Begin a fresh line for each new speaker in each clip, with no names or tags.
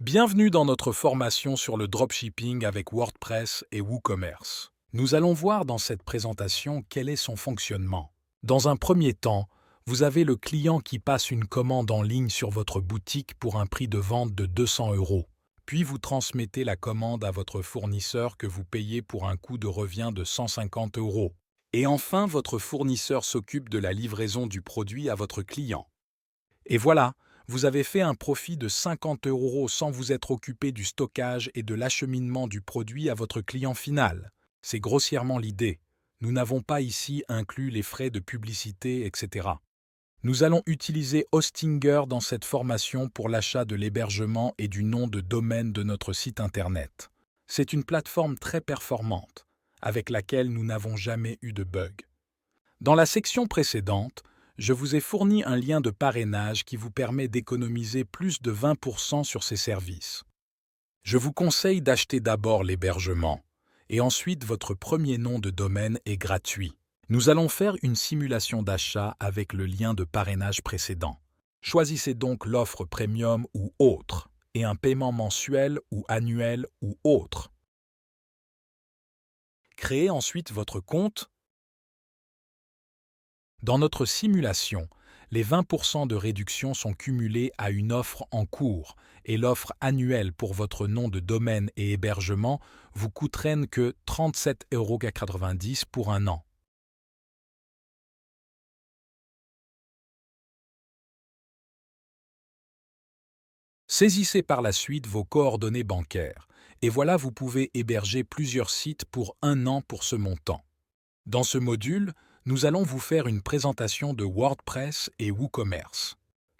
Bienvenue dans notre formation sur le dropshipping avec WordPress et WooCommerce. Nous allons voir dans cette présentation quel est son fonctionnement. Dans un premier temps, vous avez le client qui passe une commande en ligne sur votre boutique pour un prix de vente de 200 €. Puis vous transmettez la commande à votre fournisseur que vous payez pour un coût de revient de 150 €. Et enfin, votre fournisseur s'occupe de la livraison du produit à votre client. Et voilà, vous avez fait un profit de 50 € sans vous être occupé du stockage et de l'acheminement du produit à votre client final. C'est grossièrement l'idée. Nous n'avons pas ici inclus les frais de publicité, etc. Nous allons utiliser Hostinger dans cette formation pour l'achat de l'hébergement et du nom de domaine de notre site Internet. C'est une plateforme très performante, avec laquelle nous n'avons jamais eu de bug. Dans la section précédente, je vous ai fourni un lien de parrainage qui vous permet d'économiser plus de 20% sur ces services. Je vous conseille d'acheter d'abord l'hébergement, et ensuite votre premier nom de domaine est gratuit. Nous allons faire une simulation d'achat avec le lien de parrainage précédent. Choisissez donc l'offre premium ou autre, et un paiement mensuel ou annuel ou autre. Créez ensuite votre compte. Dans notre simulation, les 20% de réduction sont cumulés à une offre en cours et l'offre annuelle pour votre nom de domaine et hébergement vous coûterait que 37,90 € pour un an. Saisissez par la suite vos coordonnées bancaires et voilà vous pouvez héberger plusieurs sites pour un an pour ce montant. Dans ce module, nous allons vous faire une présentation de WordPress et WooCommerce.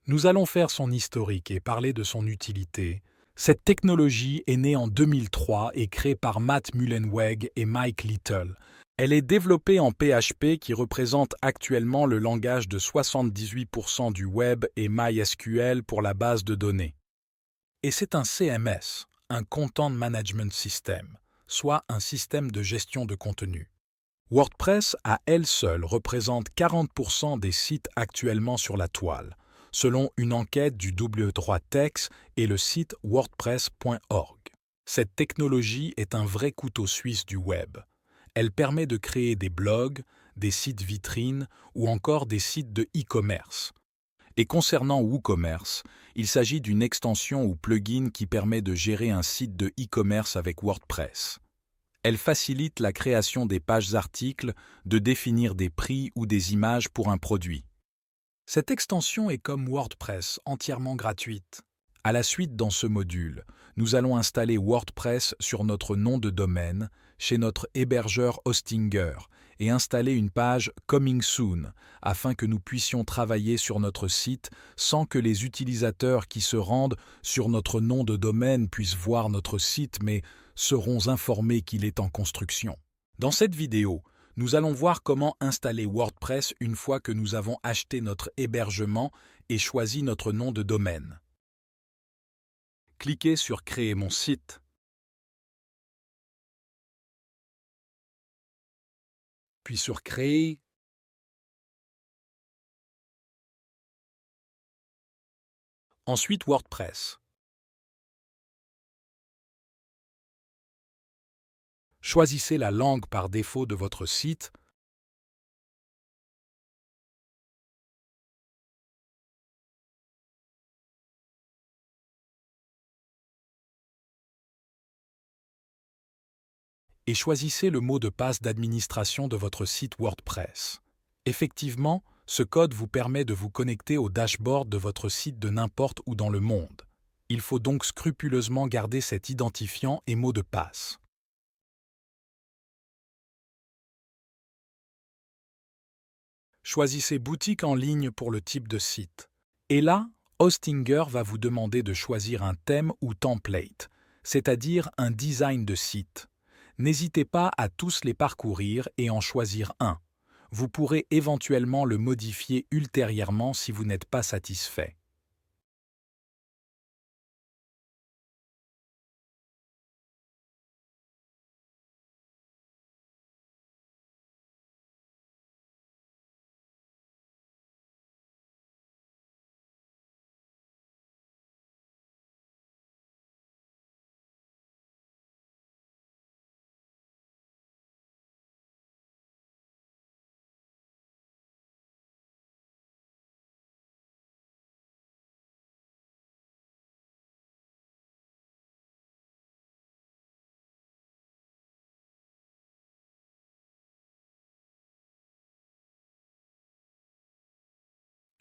Nous allons faire son historique et parler de son utilité. Cette technologie est née en 2003 et créée par Matt Mullenweg et Mike Little. Elle est développée en PHP qui représente actuellement le langage de 78% du web et MySQL pour la base de données. Et c'est un CMS, un Content Management System, soit un système de gestion de contenu. WordPress à elle seule représente 40% des sites actuellement sur la toile, selon une enquête du W3Techs et le site wordpress.org. Cette technologie est un vrai couteau suisse du web. Elle permet de créer des blogs, des sites vitrines ou encore des sites de e-commerce. Et concernant WooCommerce, il s'agit d'une extension ou plugin qui permet de gérer un site de e-commerce avec WordPress. Elle facilite la création des pages articles, de définir des prix ou des images pour un produit. Cette extension est comme WordPress, entièrement gratuite. À la suite dans ce module, nous allons installer WordPress sur notre nom de domaine, chez notre hébergeur Hostinger, et installer une page Coming Soon, afin que nous puissions travailler sur notre site sans que les utilisateurs qui se rendent sur notre nom de domaine puissent voir notre site, mais seront informés qu'il est en construction. Dans cette vidéo, nous allons voir comment installer WordPress une fois que nous avons acheté notre hébergement et choisi notre nom de domaine. Cliquez sur Créer mon site. Puis sur Créer. Ensuite WordPress. Choisissez la langue par défaut de votre site. Et choisissez le mot de passe d'administration de votre site WordPress. Effectivement, ce code vous permet de vous connecter au dashboard de votre site de n'importe où dans le monde. Il faut donc scrupuleusement garder cet identifiant et mot de passe. Choisissez boutique en ligne pour le type de site. Et là, Hostinger va vous demander de choisir un thème ou template, c'est-à-dire un design de site. N'hésitez pas à tous les parcourir et en choisir un. Vous pourrez éventuellement le modifier ultérieurement si vous n'êtes pas satisfait.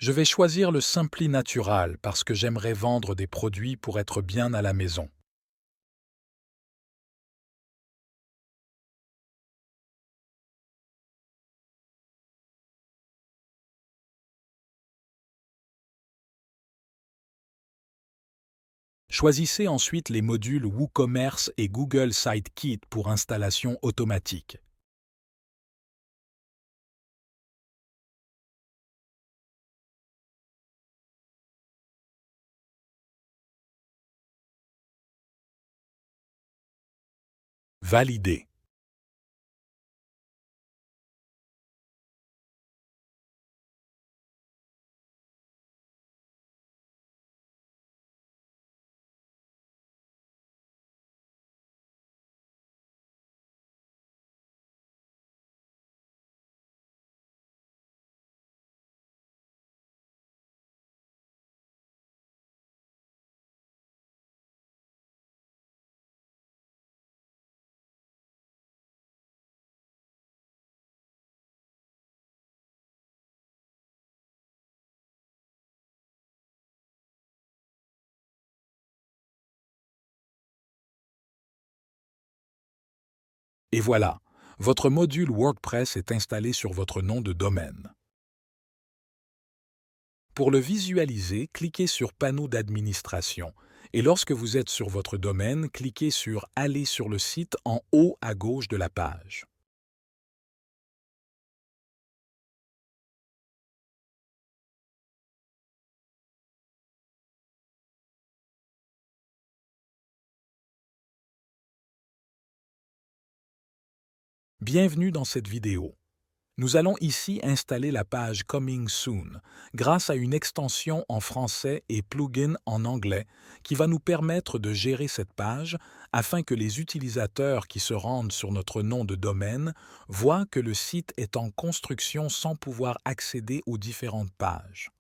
Je vais choisir le Simply Natural parce que j'aimerais vendre des produits pour être bien à la maison. Choisissez ensuite les modules WooCommerce et Google Sitekit pour installation automatique. Validez. Et voilà, votre module WordPress est installé sur votre nom de domaine. Pour le visualiser, cliquez sur Panneau d'administration et lorsque vous êtes sur votre domaine, cliquez sur Aller sur le site en haut à gauche de la page. Bienvenue dans cette vidéo. Nous allons ici installer la page Coming Soon grâce à une extension en français et plugin en anglais qui va nous permettre de gérer cette page afin que les utilisateurs qui se rendent sur notre nom de domaine voient que le site est en construction sans pouvoir accéder aux différentes pages.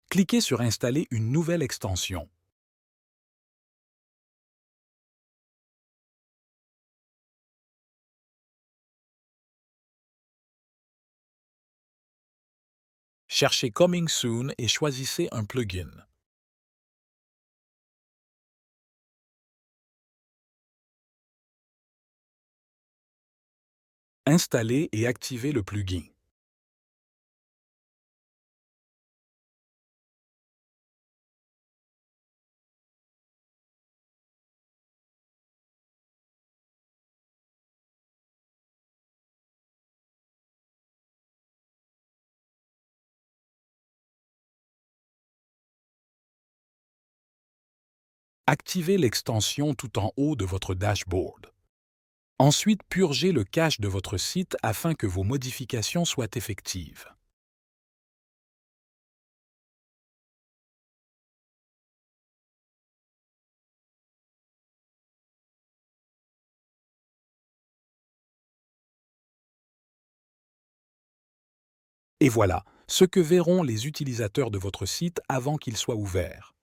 Cliquez sur Installer une nouvelle extension. Cherchez Coming Soon et choisissez un plugin. Installez et activez le plugin. Activez l'extension tout en haut de votre dashboard. Ensuite, purgez le cache de votre site afin que vos modifications soient effectives. Et voilà ce que verront les utilisateurs de votre site avant qu'il soit ouvert.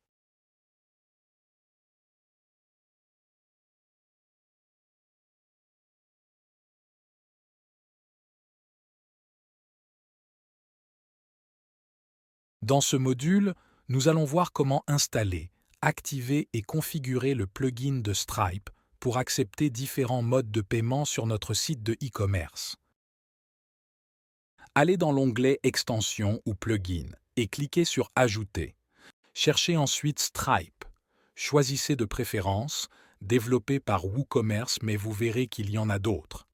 Dans ce module, nous allons voir comment installer, activer et configurer le plugin de Stripe pour accepter différents modes de paiement sur notre site de e-commerce. Allez dans l'onglet Extensions ou Plugins et cliquez sur Ajouter. Cherchez ensuite Stripe. Choisissez de préférence développé par WooCommerce, mais vous verrez qu'il y en a d'autres.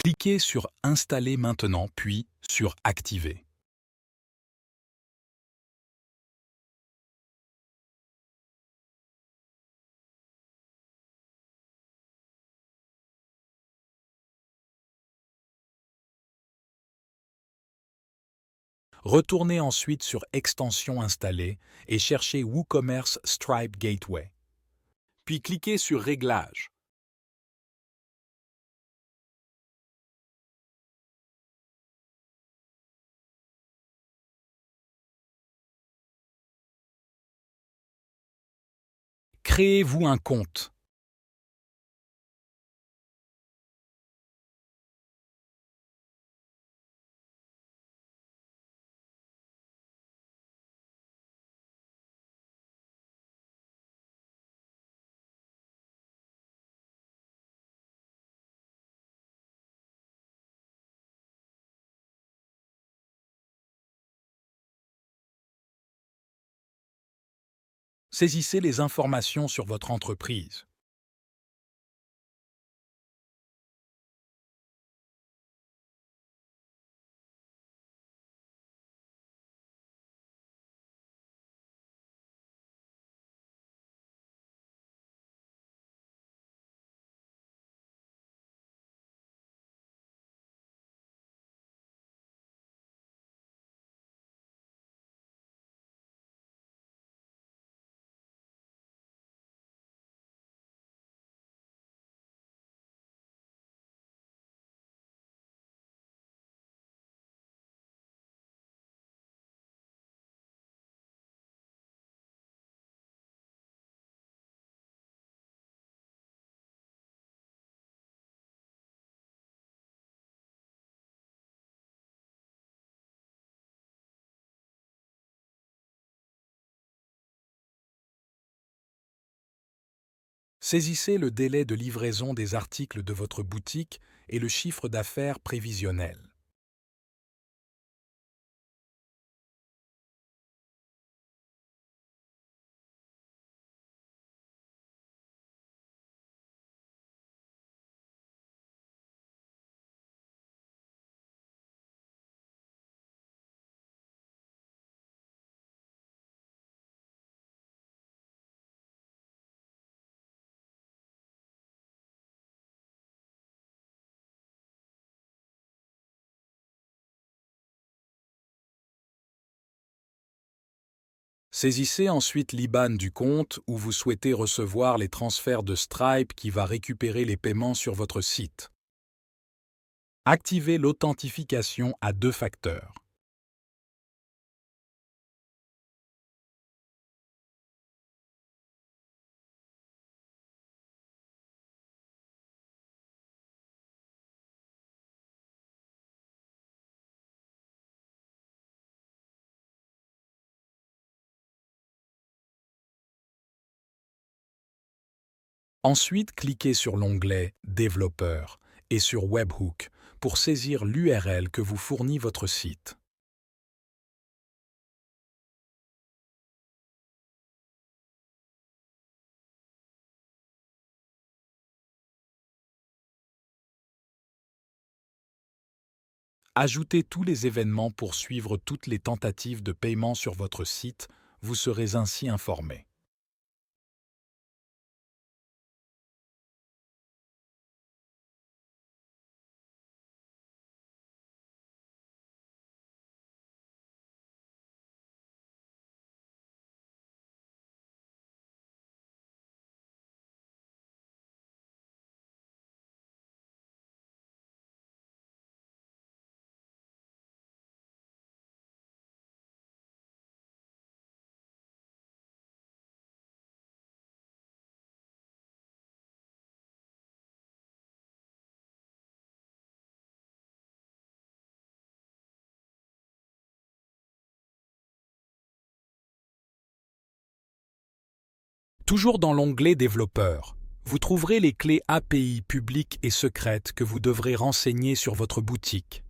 Cliquez sur Installer maintenant, puis sur Activer. Retournez ensuite sur Extensions installées et cherchez WooCommerce Stripe Gateway. Puis cliquez sur Réglages. Créez-vous un compte. Saisissez les informations sur votre entreprise. Saisissez le délai de livraison des articles de votre boutique et le chiffre d'affaires prévisionnel. Saisissez ensuite l'IBAN du compte où vous souhaitez recevoir les transferts de Stripe qui va récupérer les paiements sur votre site. Activez l'authentification à 2 facteurs. Ensuite, cliquez sur l'onglet Développeur et sur Webhook pour saisir l'URL que vous fournit votre site. Ajoutez tous les événements pour suivre toutes les tentatives de paiement sur votre site, vous serez ainsi informé. Toujours dans l'onglet Développeur, vous trouverez les clés API publiques et secrètes que vous devrez renseigner sur votre boutique.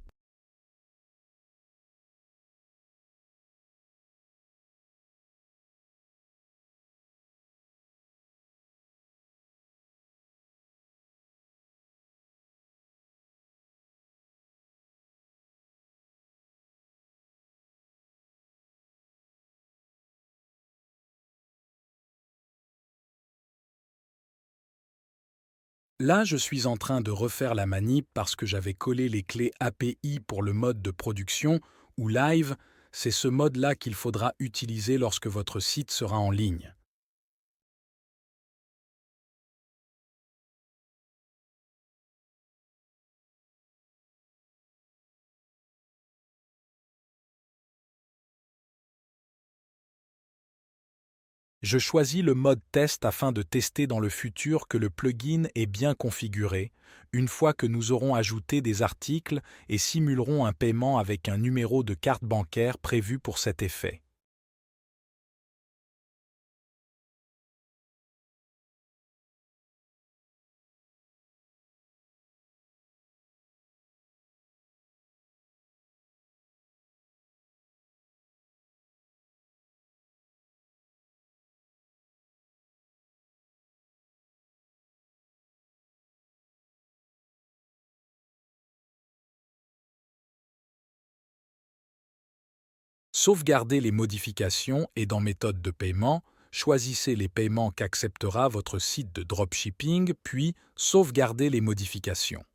Là, je suis en train de refaire la manip parce que j'avais collé les clés API pour le mode de production ou live. C'est ce mode-là qu'il faudra utiliser lorsque votre site sera en ligne. Je choisis le mode test afin de tester dans le futur que le plugin est bien configuré, une fois que nous aurons ajouté des articles et simulerons un paiement avec un numéro de carte bancaire prévu pour cet effet. Sauvegardez les modifications et dans Méthode de paiement, choisissez les paiements qu'acceptera votre site de dropshipping, puis sauvegardez les modifications.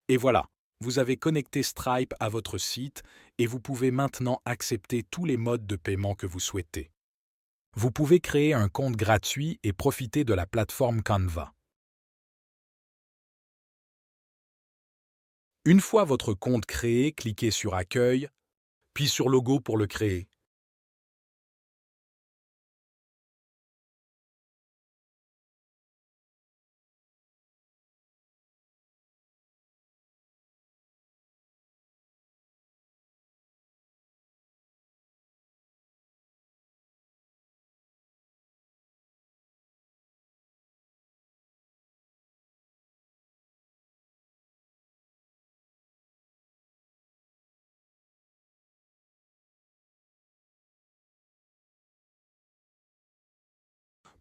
Et voilà, vous avez connecté Stripe à votre site et vous pouvez maintenant accepter tous les modes de paiement que vous souhaitez. Vous pouvez créer un compte gratuit et profiter de la plateforme Canva. Une fois votre compte créé, cliquez sur Accueil, puis sur Logo pour le créer.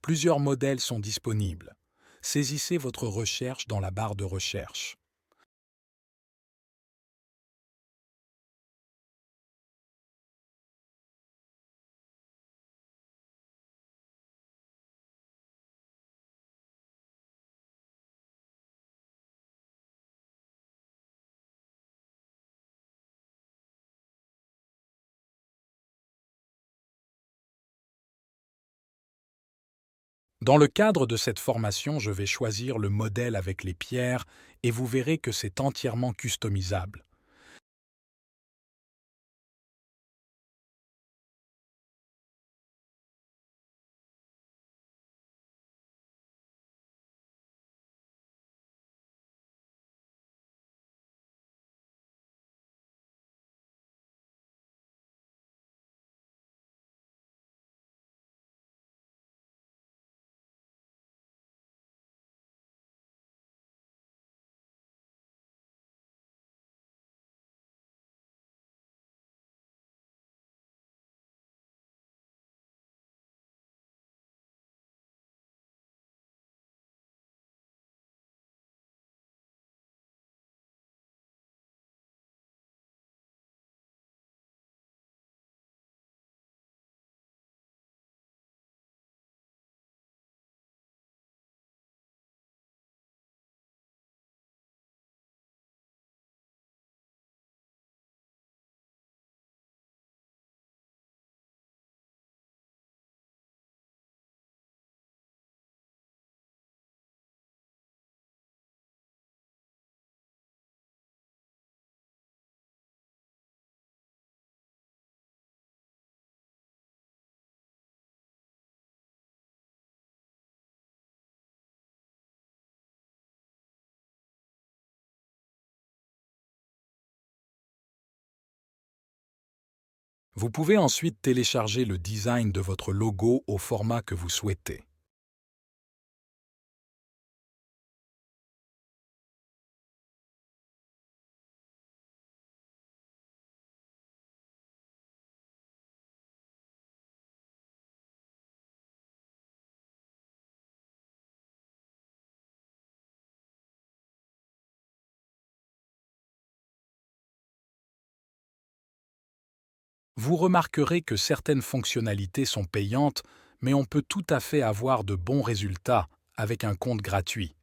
Plusieurs modèles sont disponibles. Saisissez votre recherche dans la barre de recherche. Dans le cadre de cette formation, je vais choisir le modèle avec les pierres et vous verrez que c'est entièrement customisable. Vous pouvez ensuite télécharger le design de votre logo au format que vous souhaitez. Vous remarquerez que certaines fonctionnalités sont payantes, mais on peut tout à fait avoir de bons résultats avec un compte gratuit.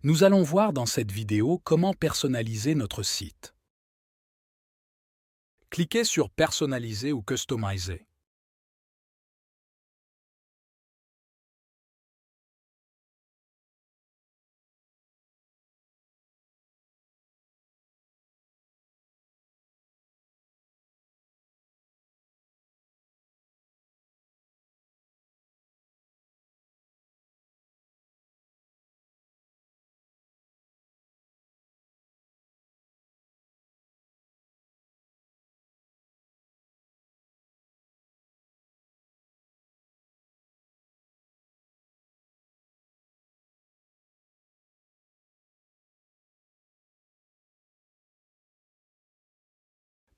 Nous allons voir dans cette vidéo comment personnaliser notre site. Cliquez sur Personnaliser ou Customiser.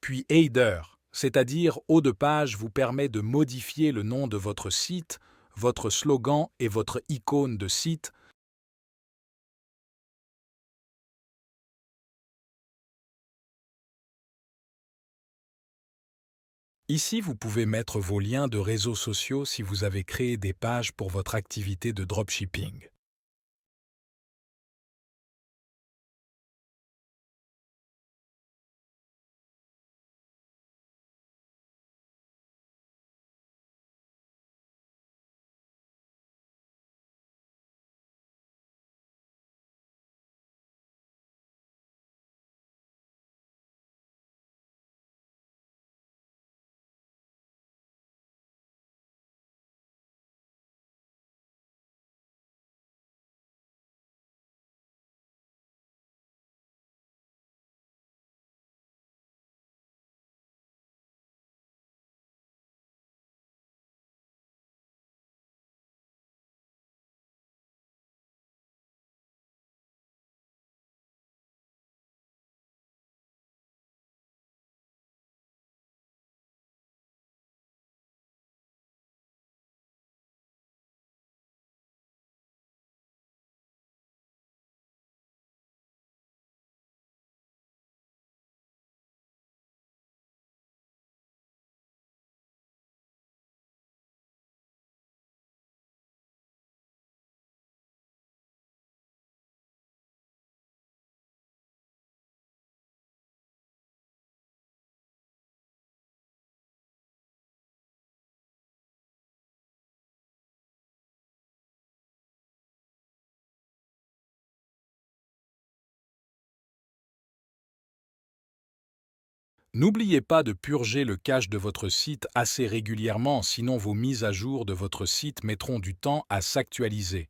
Puis Header, c'est-à-dire haut de page, vous permet de modifier le nom de votre site, votre slogan et votre icône de site. Ici, vous pouvez mettre vos liens de réseaux sociaux si vous avez créé des pages pour votre activité de dropshipping. N'oubliez pas de purger le cache de votre site assez régulièrement, sinon vos mises à jour de votre site mettront du temps à s'actualiser.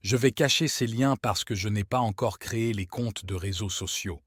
Je vais cacher ces liens parce que je n'ai pas encore créé les comptes de réseaux sociaux.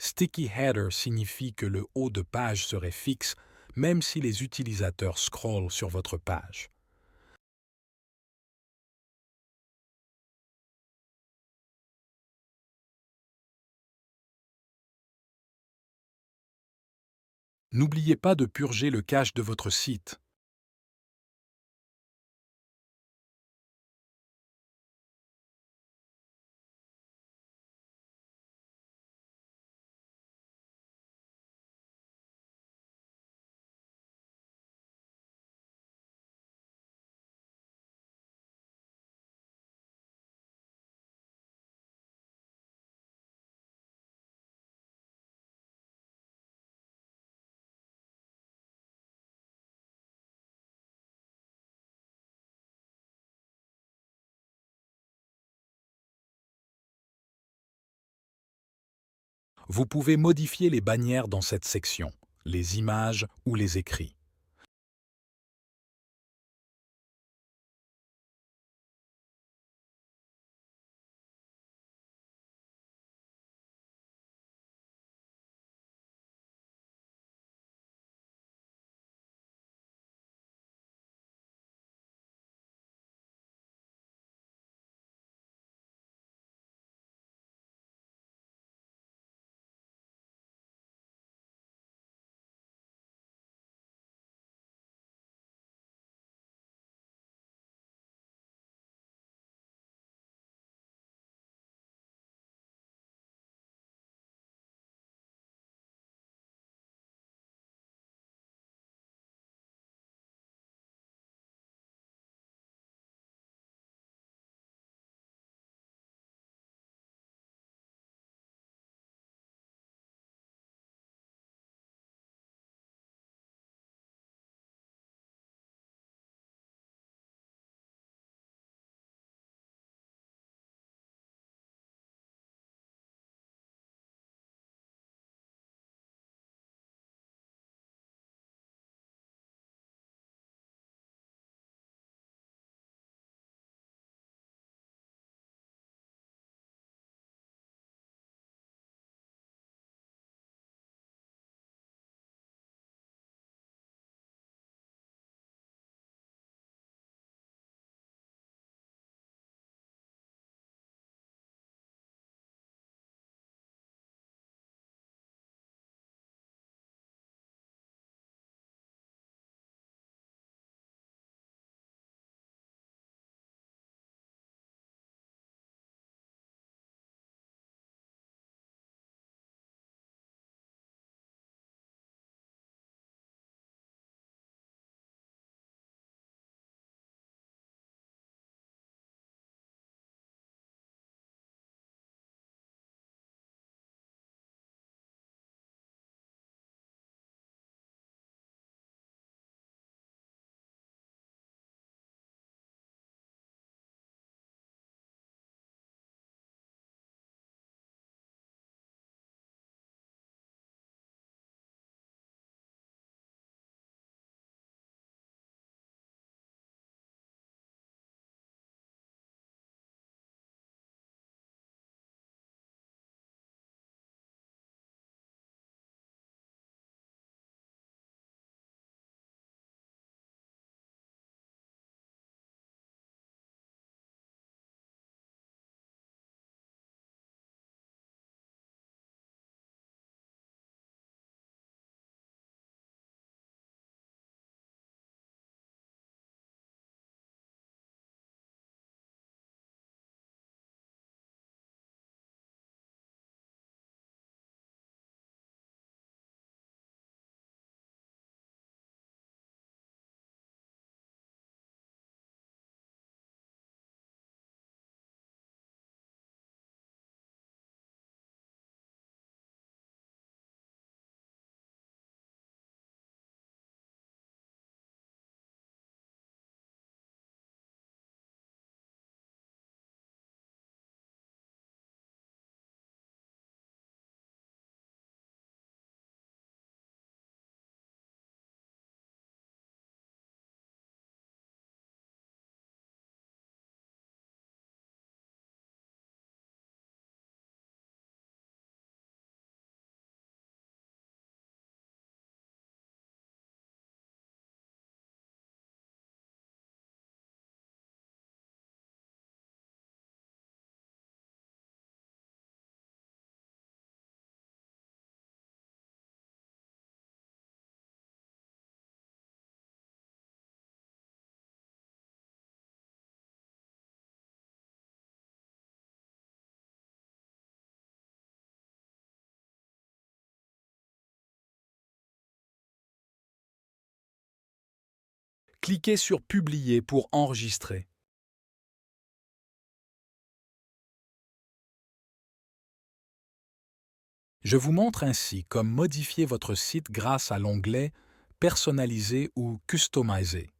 Sticky Header signifie que le haut de page serait fixe même si les utilisateurs scrollent sur votre page. N'oubliez pas de purger le cache de votre site. Vous pouvez modifier les bannières dans cette section, les images ou les écrits. Cliquez sur Publier pour enregistrer. Je vous montre ainsi comment modifier votre site grâce à l'onglet Personnaliser ou Customiser.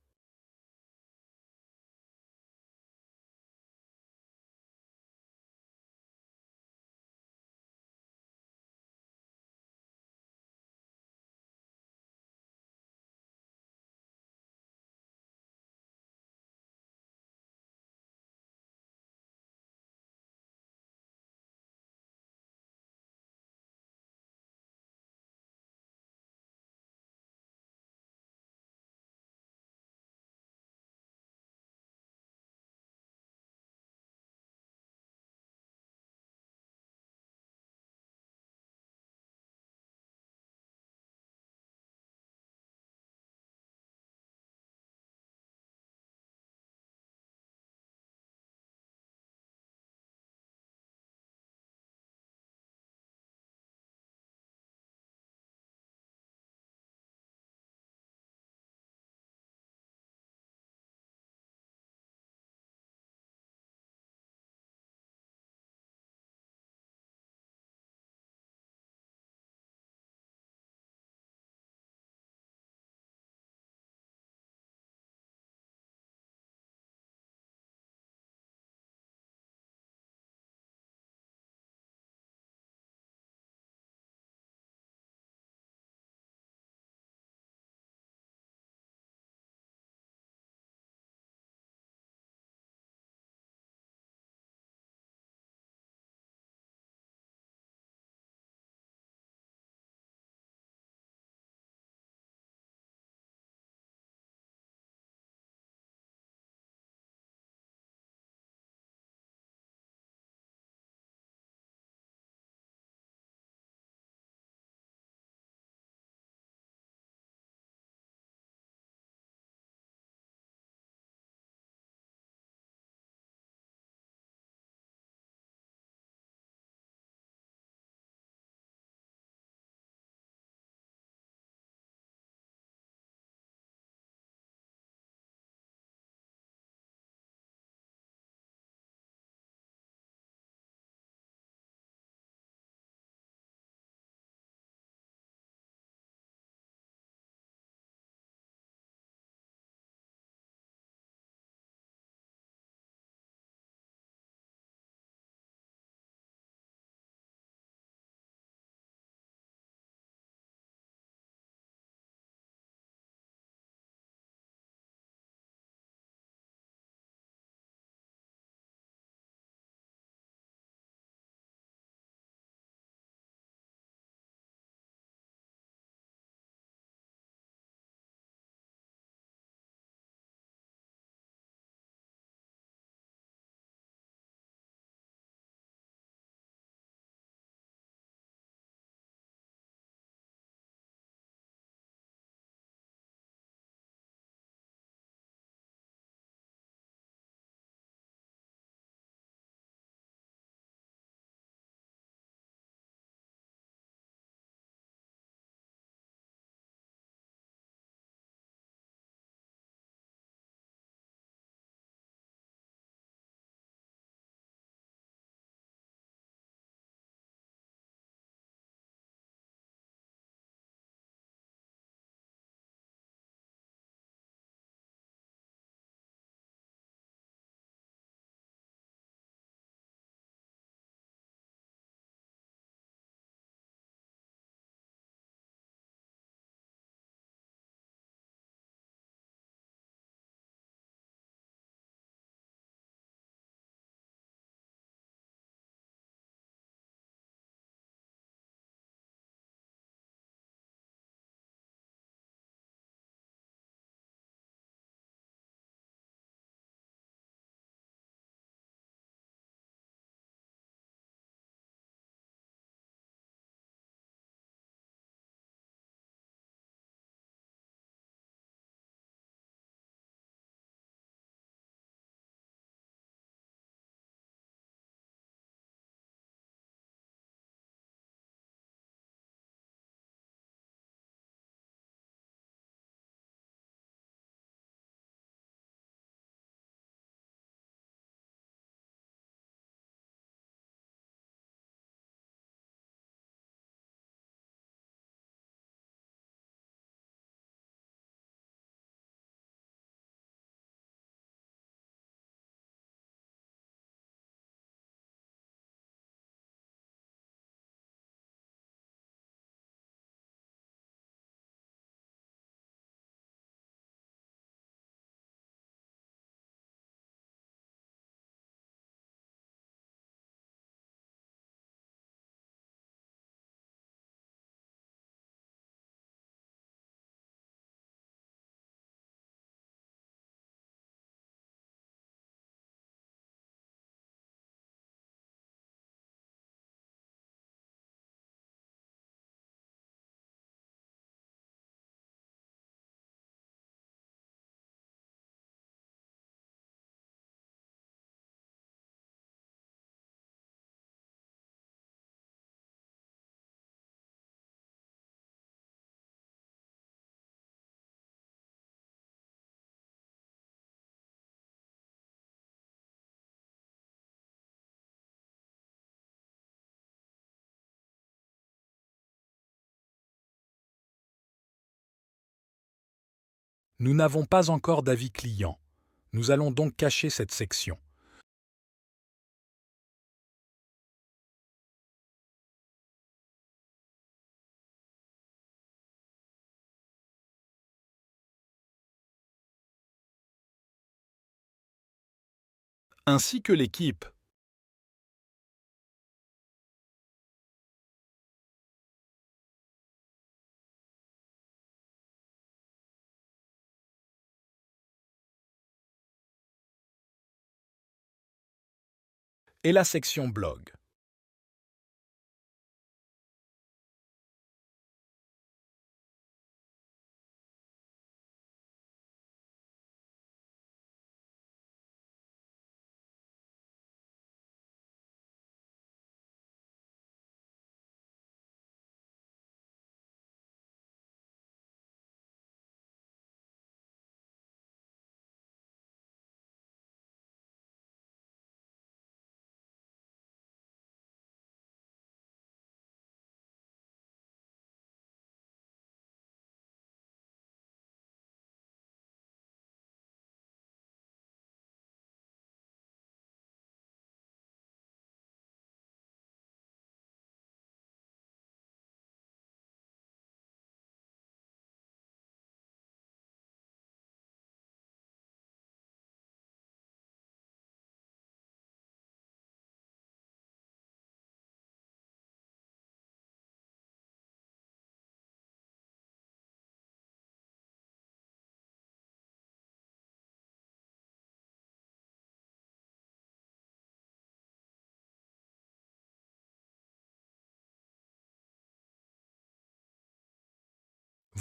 Nous n'avons pas encore d'avis client. Nous allons donc cacher cette section. Ainsi que l'équipe. Et la section blog.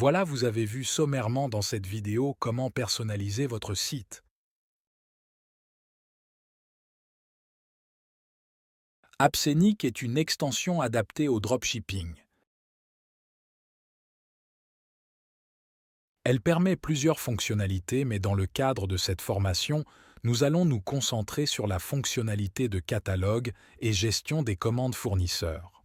Voilà, vous avez vu sommairement dans cette vidéo comment personnaliser votre site. AppScenic est une extension adaptée au dropshipping. Elle permet plusieurs fonctionnalités, mais dans le cadre de cette formation, nous allons nous concentrer sur la fonctionnalité de catalogue et gestion des commandes fournisseurs.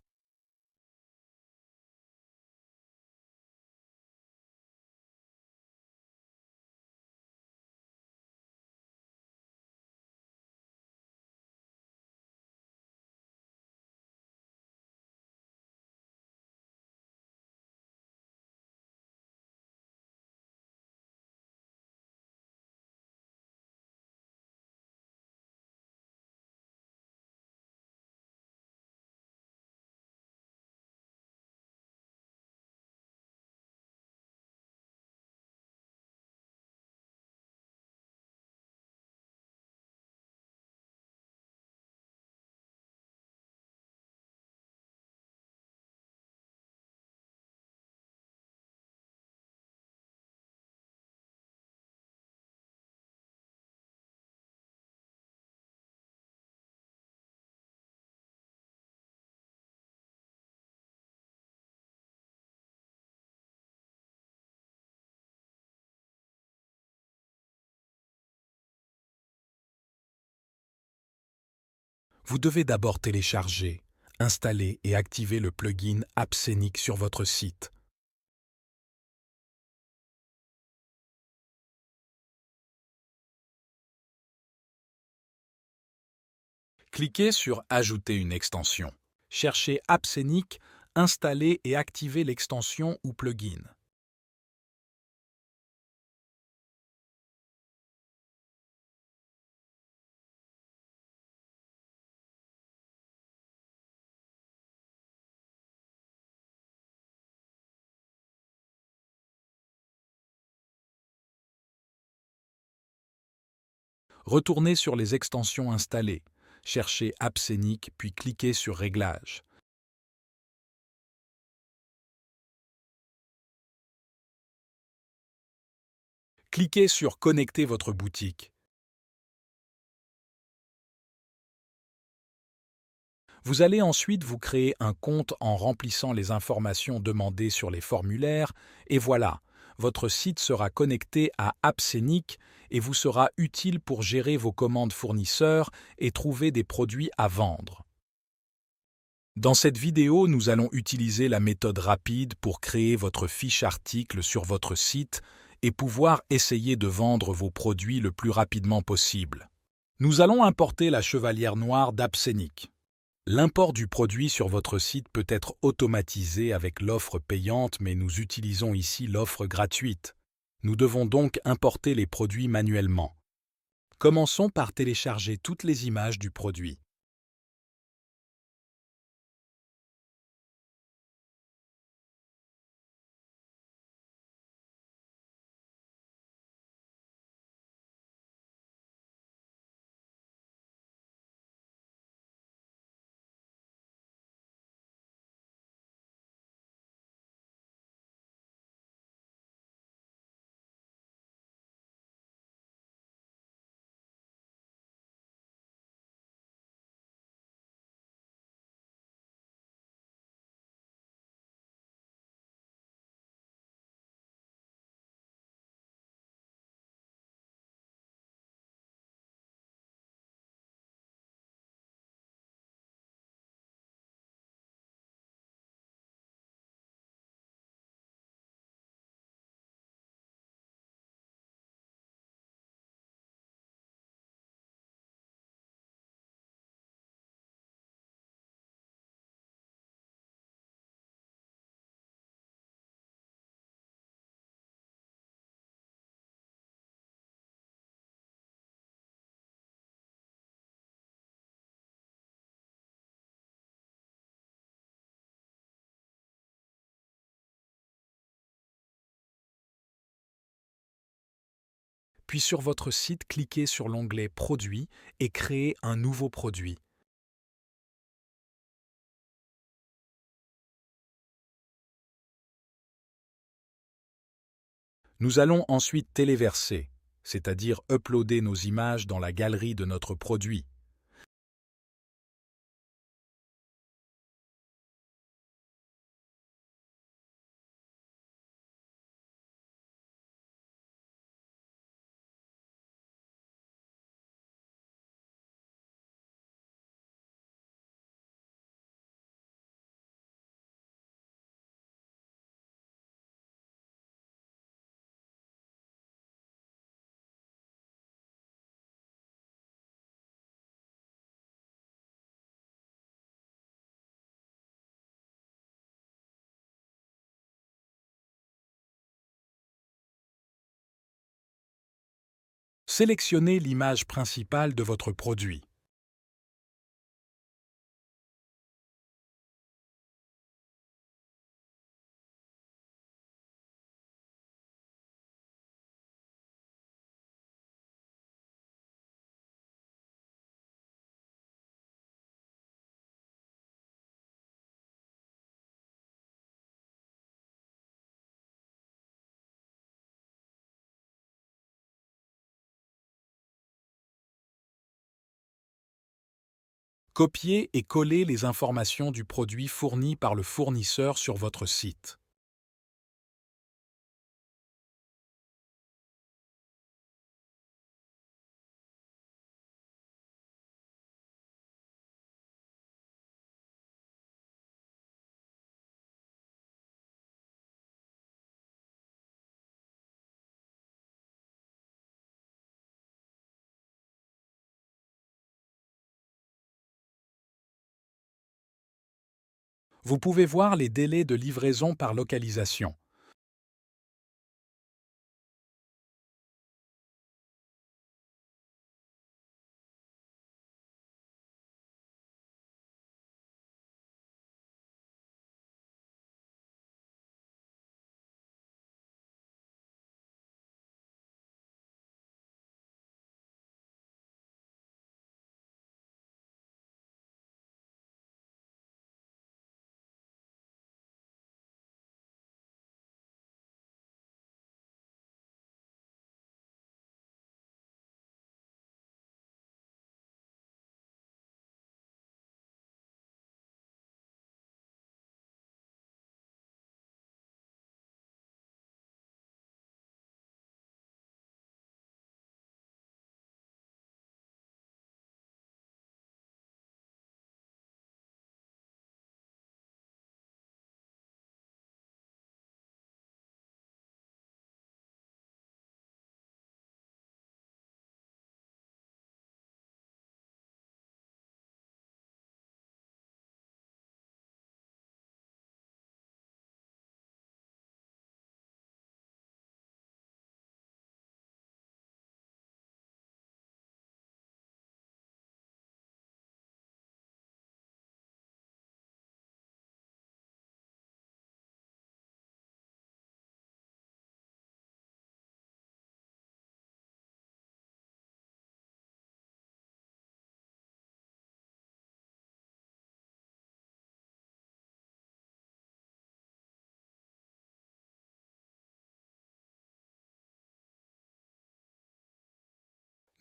Vous devez d'abord télécharger, installer et activer le plugin AppScenic sur votre site. Cliquez sur Ajouter une extension. Cherchez AppScenic, installez et activez l'extension ou plugin. Retournez sur les extensions installées. Cherchez AppScenic puis cliquez sur Réglages. Cliquez sur Connecter votre boutique. Vous allez ensuite vous créer un compte en remplissant les informations demandées sur les formulaires et voilà, votre site sera connecté à AppScenic et vous sera utile pour gérer vos commandes fournisseurs et trouver des produits à vendre. Dans cette vidéo, nous allons utiliser la méthode rapide pour créer votre fiche article sur votre site et pouvoir essayer de vendre vos produits le plus rapidement possible. Nous allons importer la chevalière noire d'Apsénic. L'import du produit sur votre site peut être automatisé avec l'offre payante, mais nous utilisons ici l'offre gratuite. Nous devons donc importer les produits manuellement. Commençons par télécharger toutes les images du produit. Puis sur votre site, cliquez sur l'onglet Produits et créez un nouveau produit. Nous allons ensuite téléverser, c'est-à-dire uploader nos images dans la galerie de notre produit. Sélectionnez l'image principale de votre produit. Copiez et collez les informations du produit fournies par le fournisseur sur votre site. Vous pouvez voir les délais de livraison par localisation.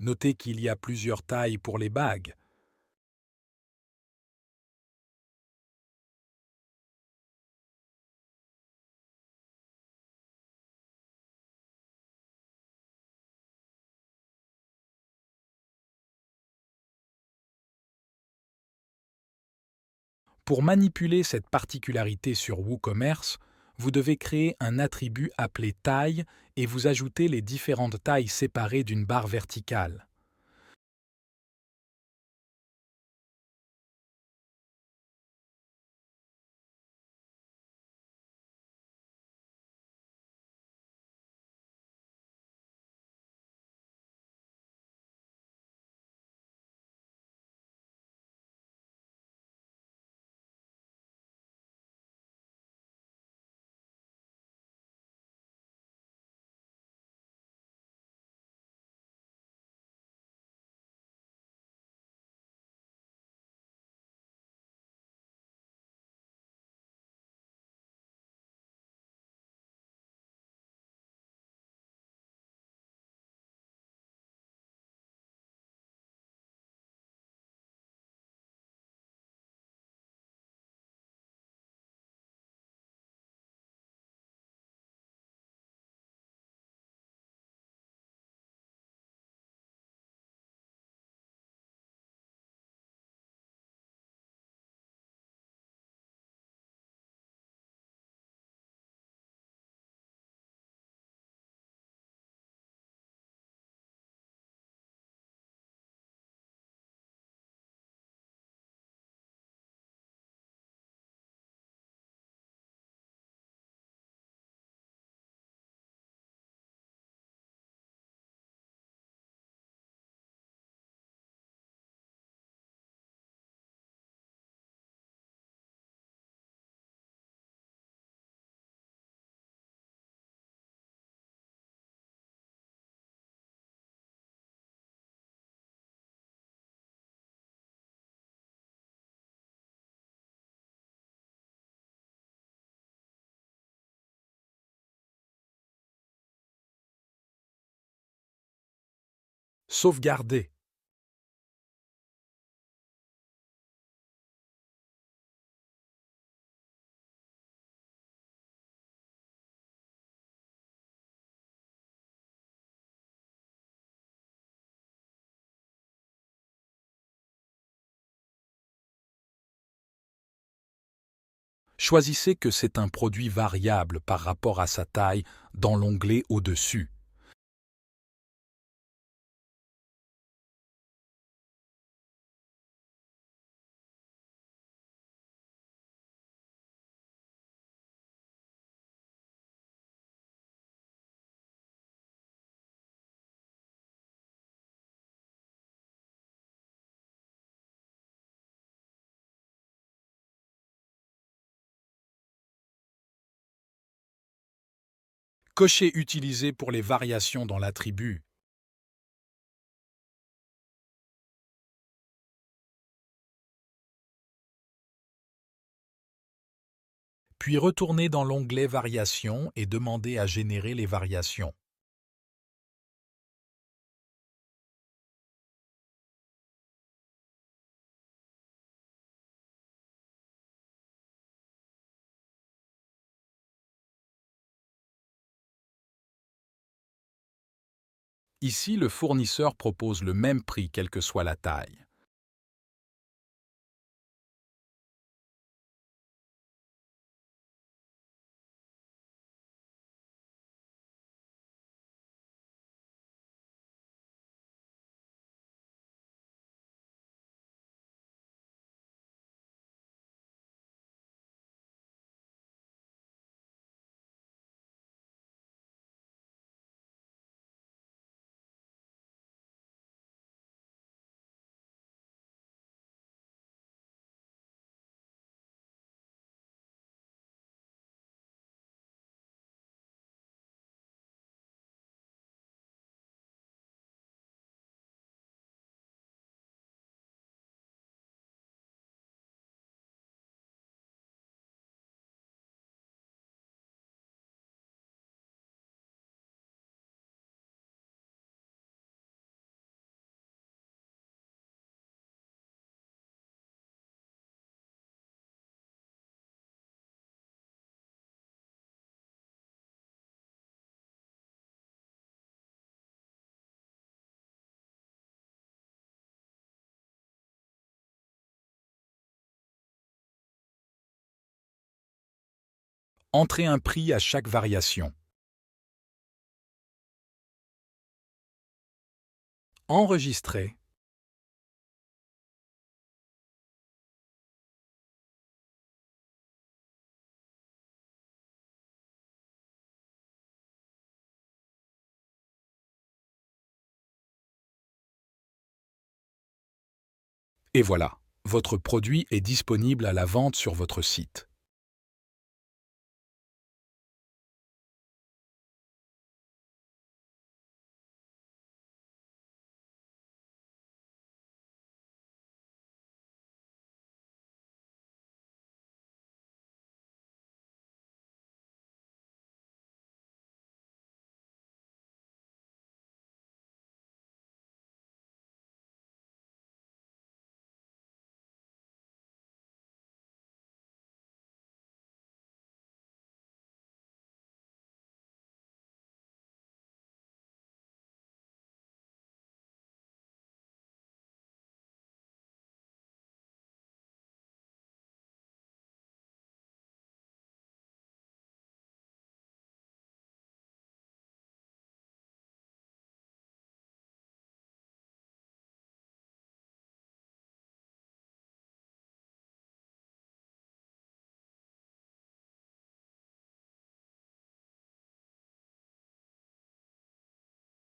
Notez qu'il y a plusieurs tailles pour les bagues. Pour manipuler cette particularité sur WooCommerce, vous devez créer un attribut appelé taille et vous ajoutez les différentes tailles séparées d'une barre verticale. Sauvegarder. Choisissez que c'est un produit variable par rapport à sa taille dans l'onglet au-dessus. Cochez Utiliser pour les variations dans l'attribut. Puis retournez dans l'onglet Variations et demandez à générer les variations. Ici, le fournisseur propose le même prix quelle que soit la taille. Entrez un prix à chaque variation. Enregistrez. Et voilà, votre produit est disponible à la vente sur votre site.